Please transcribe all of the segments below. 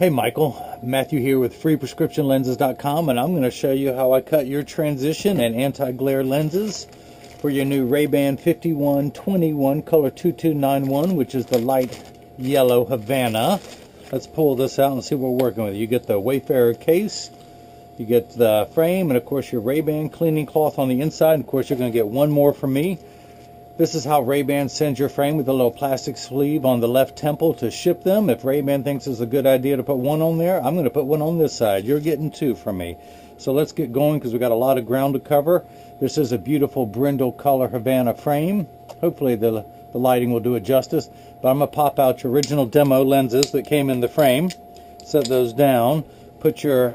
Hey Michael, Matthew here with freeprescriptionlenses.com, and I'm going to show you how I cut your transition and anti-glare lenses for your new RayBan 5121 color 2291, which is the light yellow Havana. Let's pull this out and see what we're working with. You get the Wayfarer case, you get the frame, and of course your RayBan cleaning cloth on the inside. And of course you're going to get one more from me. This is how RayBan sends your frame, with a little plastic sleeve on the left temple to ship them. If RayBan thinks it's a good idea to put one on there, I'm going to put one on this side. You're getting two from me. So let's get going because we've got a lot of ground to cover. This is a beautiful brindle color Havana frame. Hopefully the lighting will do it justice. But I'm going to pop out your original demo lenses that came in the frame. Set those down. Put your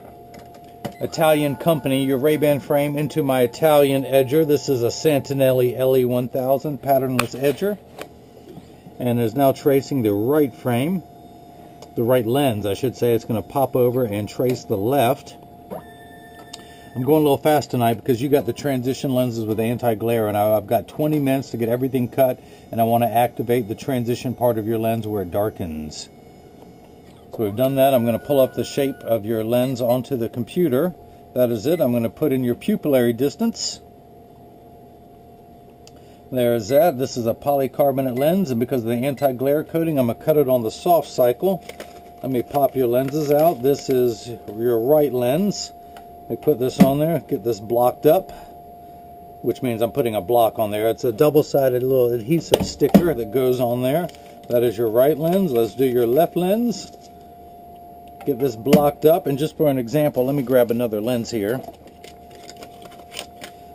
Italian company, your RayBan frame, into my Italian edger. This is a Santinelli LE1000 patternless edger, and is now tracing the right frame, the right lens I should say. It's going to pop over and trace the left. I'm going a little fast tonight because you got the transition lenses with anti-glare, and I've got 20 minutes to get everything cut, and I want to activate the transition part of your lens where it darkens. So we've done that. I'm going to pull up the shape of your lens onto the computer. That is it. I'm going to put in your pupillary distance. There's that. This is a polycarbonate lens, and because of the anti-glare coating, I'm going to cut it on the soft cycle. Let me pop your lenses out. This is your right lens. Let me put this on there, get this blocked up, which means I'm putting a block on there. It's a double-sided little adhesive sticker that goes on there. That is your right lens. Let's do your left lens. Get this blocked up, and just for an example, let me grab another lens here.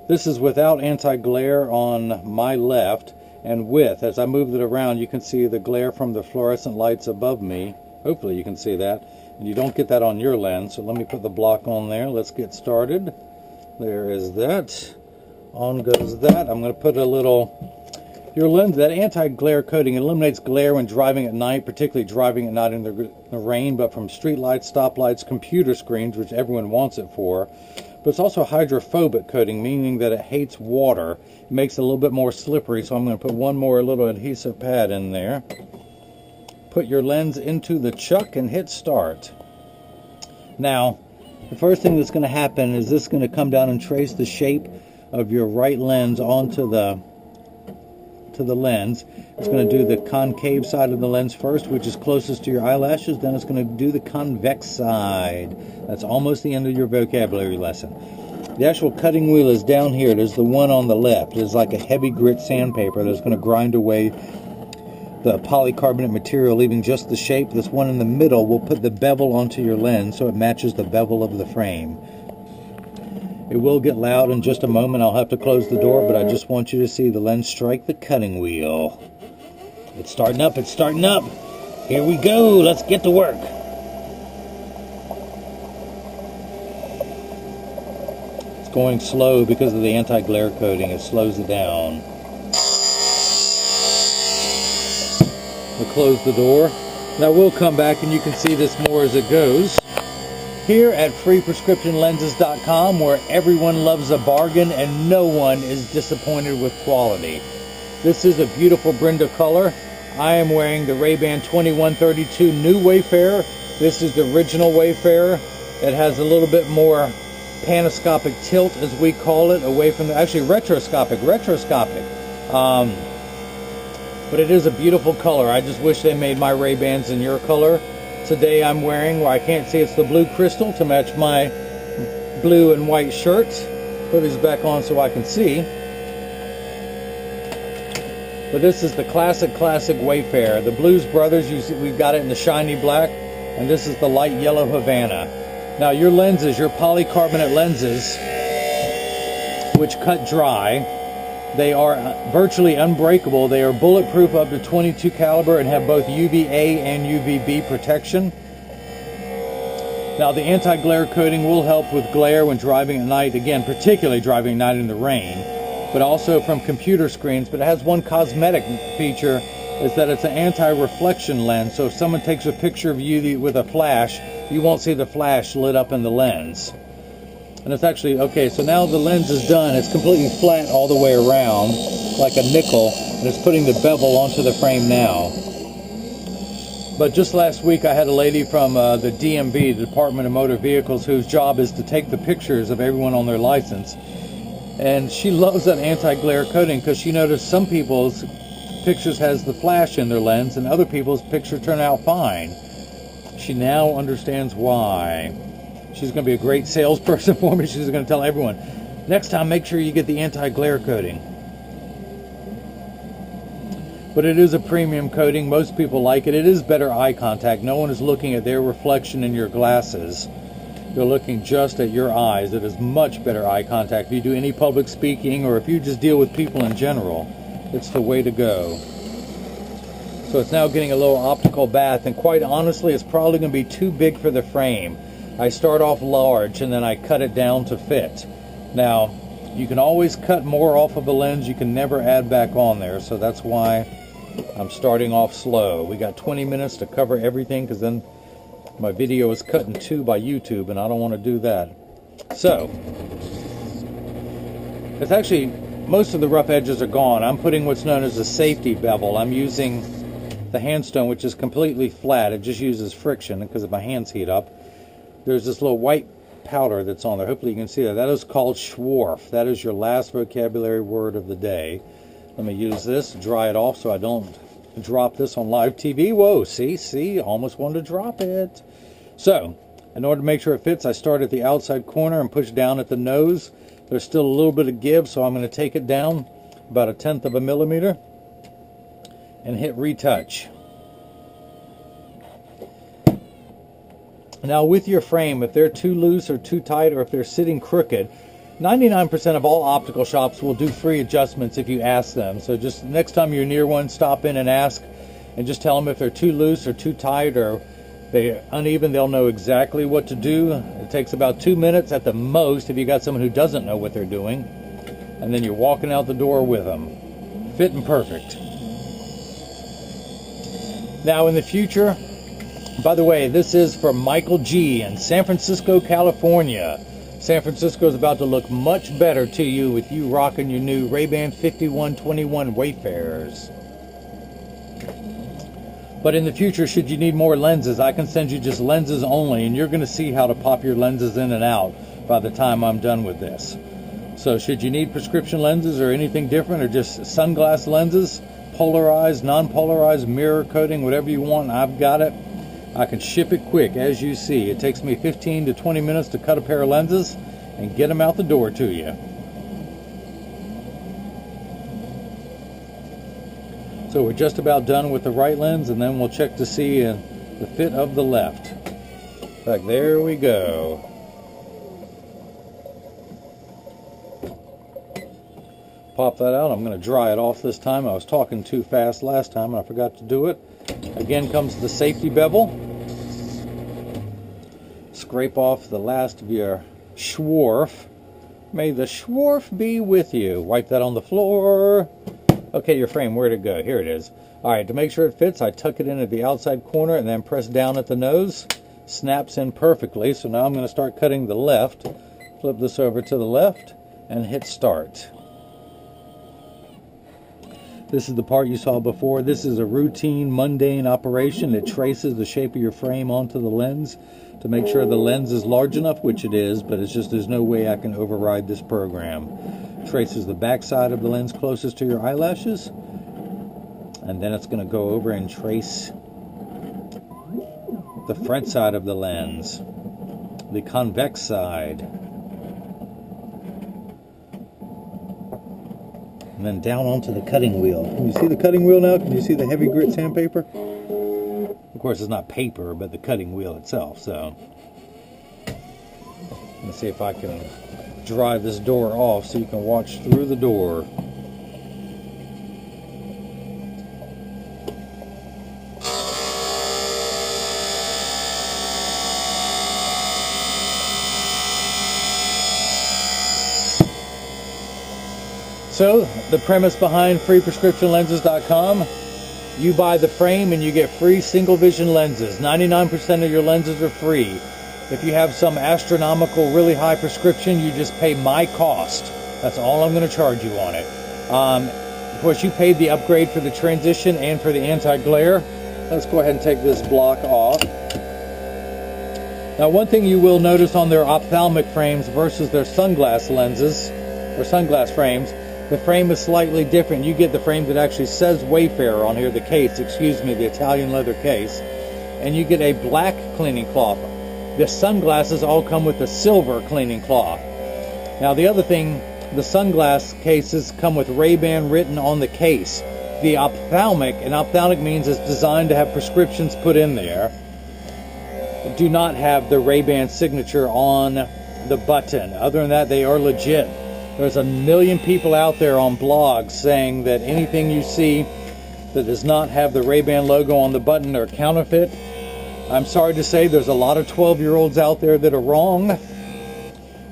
This is without anti-glare on my left, and with. As I move it around, you can see the glare from the fluorescent lights above me. Hopefully you can see that, and you don't get that on your lens. So let me put the block on there. Let's get started. There is that. On goes that. I'm going to put a little... Your lens, that anti-glare coating, eliminates glare when driving at night, particularly driving at night in the rain, but from street lights, stoplights, computer screens, which everyone wants it for. But it's also hydrophobic coating, meaning that it hates water. It makes it a little bit more slippery, so I'm going to put one more little adhesive pad in there. Put your lens into the chuck and hit start. Now, the first thing that's going to happen is this is going to come down and trace the shape of your right lens onto the lens. It's going to do the concave side of the lens first, which is closest to your eyelashes. Then it's going to do the convex side. That's almost the end of your vocabulary lesson. The actual cutting wheel is down here. There's the one on the left. It's like a heavy grit sandpaper that's going to grind away the polycarbonate material, leaving just the shape. This one in the middle will put the bevel onto your lens so it matches the bevel of the frame. It will get loud in just a moment. I'll have to close the door, but I just want you to see the lens strike the cutting wheel. It's starting up, it's starting up. Here we go, let's get to work. It's going slow because of the anti-glare coating. It slows it down. We'll close the door. Now we'll come back and you can see this more as it goes. Here at freeprescriptionlenses.com, where everyone loves a bargain and no one is disappointed with quality. This is a beautiful brindle color. I am wearing the RayBan 2132 new Wayfarer. This is the original Wayfarer. It has a little bit more panoscopic tilt, as we call it, away from the, actually retroscopic. But it is a beautiful color. I just wish they made my RayBans in your color. Today I'm wearing, well, I can't see, it's the blue crystal to match my blue and white shirt. Put these back on so I can see. But this is the classic Wayfarer. The Blues Brothers, you see, we've got it in the shiny black, and this is the light yellow Havana. Now your lenses, your polycarbonate lenses, which cut dry, they are virtually unbreakable. They are bulletproof up to 22 caliber and have both UVA and UVB protection. Now the anti-glare coating will help with glare when driving at night, again, particularly driving at night in the rain, but also from computer screens. But it has one cosmetic feature, is that it's an anti-reflection lens. So if someone takes a picture of you with a flash, you won't see the flash lit up in the lens. And it's actually, okay, so now the lens is done. It's completely flat all the way around, like a nickel, and it's putting the bevel onto the frame now. But just last week I had a lady from the DMV, the Department of Motor Vehicles, whose job is to take the pictures of everyone on their license. And she loves that anti-glare coating because she noticed some people's pictures has the flash in their lens and other people's pictures turn out fine. She now understands why. She's going to be a great salesperson for me. She's going to tell everyone, next time make sure you get the anti-glare coating. But it is a premium coating. Most people like it. It is better eye contact. No one is looking at their reflection in your glasses. They're looking just at your eyes. It is much better eye contact. If you do any public speaking or if you just deal with people in general, it's the way to go. So it's now getting a little optical bath, and quite honestly, it's probably going to be too big for the frame. I start off large and then I cut it down to fit. Now, you can always cut more off of a lens. You can never add back on there, so that's why I'm starting off slow. We got 20 minutes to cover everything because then my video is cut in two by YouTube and I don't want to do that. So, it's actually, most of the rough edges are gone. I'm putting what's known as a safety bevel. I'm using the handstone, which is completely flat. It just uses friction because if my hands heat up. There's this little white powder that's on there. Hopefully you can see that. That is called Schwarf. That is your last vocabulary word of the day. Let me use this, dry it off so I don't drop this on live TV. Whoa, see, almost wanted to drop it. So, in order to make sure it fits, I start at the outside corner and push down at the nose. There's still a little bit of give, so I'm going to take it down about 1/10 of a millimeter and hit retouch. Now with your frame, if they're too loose or too tight or if they're sitting crooked, 99% of all optical shops will do free adjustments if you ask them. So just next time you're near one, stop in and ask and just tell them if they're too loose or too tight or they're uneven. They'll know exactly what to do. It takes about 2 minutes at the most if you got someone who doesn't know what they're doing. And then you're walking out the door with them. Fitting perfect. Now in the future, by the way, this is for Michael G. in San Francisco, California. San Francisco is about to look much better to you with you rocking your new RayBan 5121 Wayfarers. But in the future, should you need more lenses, I can send you just lenses only, and you're going to see how to pop your lenses in and out by the time I'm done with this. So should you need prescription lenses or anything different, or just sunglass lenses, polarized, non-polarized, mirror coating, whatever you want, I've got it. I can ship it quick, as you see. It takes me 15 to 20 minutes to cut a pair of lenses and get them out the door to you. So we're just about done with the right lens, and then we'll check to see the fit of the left. Like, there we go. Pop that out. I'm going to dry it off this time. I was talking too fast last time and I forgot to do it. Again comes the safety bevel. Scrape off the last of your Schwarf. May the Schwarf be with you. Wipe that on the floor. Okay, your frame, where'd it go? Here it is. Alright, to make sure it fits, I tuck it in at the outside corner and then press down at the nose. Snaps in perfectly. So now I'm going to start cutting the left. Flip this over to the left and hit start. This is the part you saw before. This is a routine, mundane operation. It traces the shape of your frame onto the lens to make sure the lens is large enough, which it is, but it's just there's no way I can override this program. Traces the back side of the lens closest to your eyelashes, and then it's going to go over and trace the front side of the lens, the convex side. And then down onto the cutting wheel. Can you see the cutting wheel now? Can you see the heavy grit sandpaper? Of course, it's not paper, but the cutting wheel itself. So, let's see if I can drive this door off so you can watch through the door. So, the premise behind freeprescriptionlenses.com, you buy the frame and you get free single vision lenses. 99% of your lenses are free. If you have some astronomical, really high prescription, you just pay my cost. That's all I'm going to charge you on it. Of course, you paid the upgrade for the transition and for the anti-glare. Let's go ahead and take this block off. Now, one thing you will notice on their ophthalmic frames versus their sunglass lenses or sunglass frames, the frame is slightly different. You get the frame that actually says Wayfarer on here, the case, excuse me, the Italian leather case, and you get a black cleaning cloth. The sunglasses all come with a silver cleaning cloth. Now, the other thing, the sunglass cases come with RayBan written on the case. The ophthalmic, and ophthalmic means it's designed to have prescriptions put in there, do not have the RayBan signature on the button. Other than that, they are legit. There's a million people out there on blogs saying that anything you see that does not have the RayBan logo on the button are counterfeit. I'm sorry to say there's a lot of 12-year-olds out there that are wrong.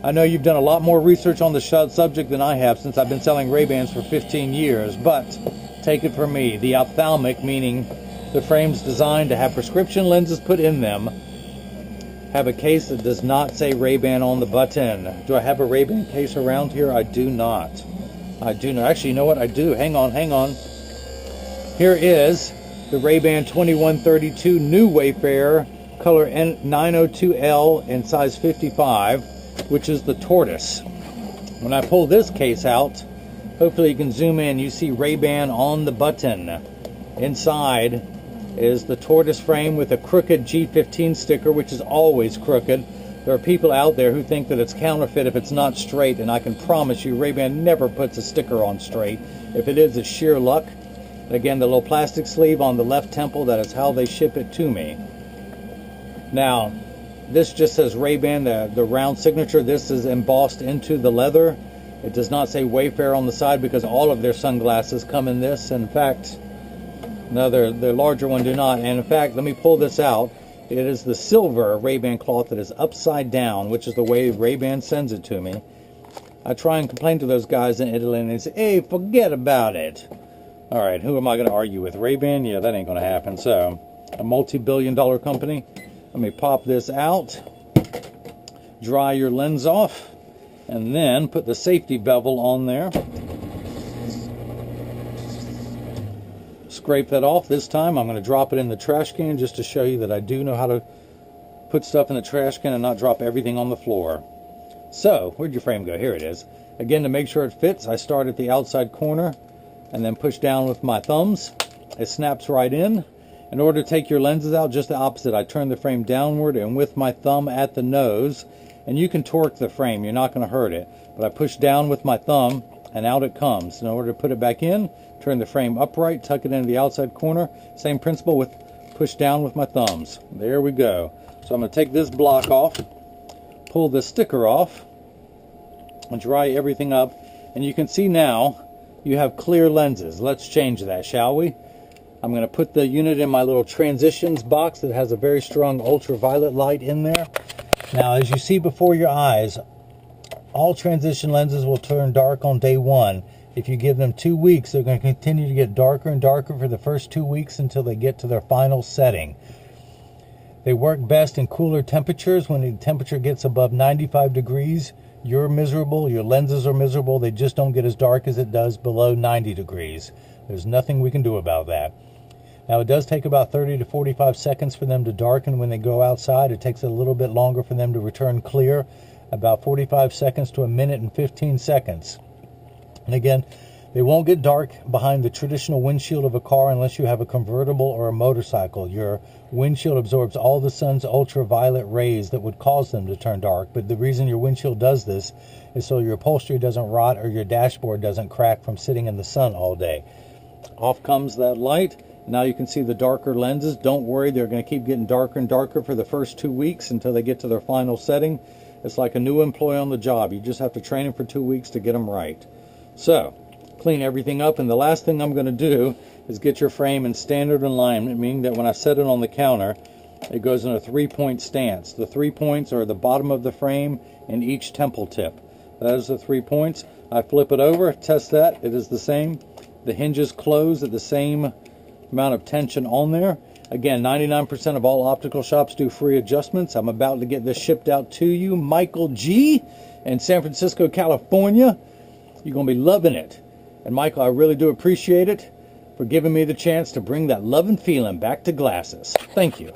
I know you've done a lot more research on the subject than I have since I've been selling RayBans for 15 years, but take it from me, the ophthalmic, meaning the frames designed to have prescription lenses put in them, have a case that does not say RayBan on the button. Do I have a RayBan case around here? I do not. I do not. Actually, you know what? I do. Hang on. Here is the RayBan 2132 new Wayfarer, color N902L in size 55, which is the tortoise. When I pull this case out, hopefully you can zoom in. You see RayBan on the button. Inside is the tortoise frame with a crooked G15 sticker, which is always crooked. There are people out there who think that it's counterfeit if it's not straight, and I can promise you RayBan never puts a sticker on straight. If it is, it's sheer luck. Again, the little plastic sleeve on the left temple, that is how they ship it to me. Now, this just says RayBan, the round signature. This is embossed into the leather. It does not say Wayfarer on the side because all of their sunglasses come in this. In fact, no, the larger one do not. And in fact, let me pull this out. It is the silver RayBan cloth that is upside down, which is the way RayBan sends it to me. I try and complain to those guys in Italy, and they say, hey, forget about it. All right, who am I going to argue with? RayBan? Yeah, that ain't going to happen. So, a multi-billion-dollar company. Let me pop this out, dry your lens off, and then put the safety bevel on there. Scrape that off. This time I'm going to drop it in the trash can just to show you that I do know how to put stuff in the trash can and not drop everything on the floor. So, where'd your frame go? Here it is. Again, to make sure it fits, I start at the outside corner and then push down with my thumbs. It snaps right in. In order to take your lenses out, just the opposite. I turn the frame downward and with my thumb at the nose, and you can torque the frame. You're not going to hurt it. But I push down with my thumb and out it comes. In order to put it back in, turn the frame upright, tuck it into the outside corner. Same principle with push down with my thumbs. There we go. So I'm going to take this block off, pull the sticker off, and dry everything up. And you can see now you have clear lenses. Let's change that, shall we? I'm going to put the unit in my little transitions box that has a very strong ultraviolet light in there. Now, as you see before your eyes, all transition lenses will turn dark on day one. If you give them 2 weeks, they're going to continue to get darker and darker for the first 2 weeks until they get to their final setting. They work best in cooler temperatures. When the temperature gets above 95 degrees, you're miserable, your lenses are miserable. They just don't get as dark as it does below 90 degrees. There's nothing we can do about that. Now, it does take about 30 to 45 seconds for them to darken when they go outside. It takes a little bit longer for them to return clear, about 45 seconds to a minute and 15 seconds. And again, they won't get dark behind the traditional windshield of a car unless you have a convertible or a motorcycle. Your windshield absorbs all the sun's ultraviolet rays that would cause them to turn dark. But the reason your windshield does this is so your upholstery doesn't rot or your dashboard doesn't crack from sitting in the sun all day. Off comes that light. Now you can see the darker lenses. Don't worry, they're going to keep getting darker and darker for the first 2 weeks until they get to their final setting. It's like a new employee on the job. You just have to train them for 2 weeks to get them right. So, clean everything up, and the last thing I'm going to do is get your frame in standard alignment, meaning that when I set it on the counter, it goes in a 3-point stance. The 3 points are the bottom of the frame and each temple tip. That is the 3 points. I flip it over, test that. It is the same. The hinges close at the same amount of tension on there. Again, 99% of all optical shops do free adjustments. I'm about to get this shipped out to you. Michael G. in San Francisco, California. You're going to be loving it. And Michael, I really do appreciate it for giving me the chance to bring that love and feeling back to glasses. Thank you.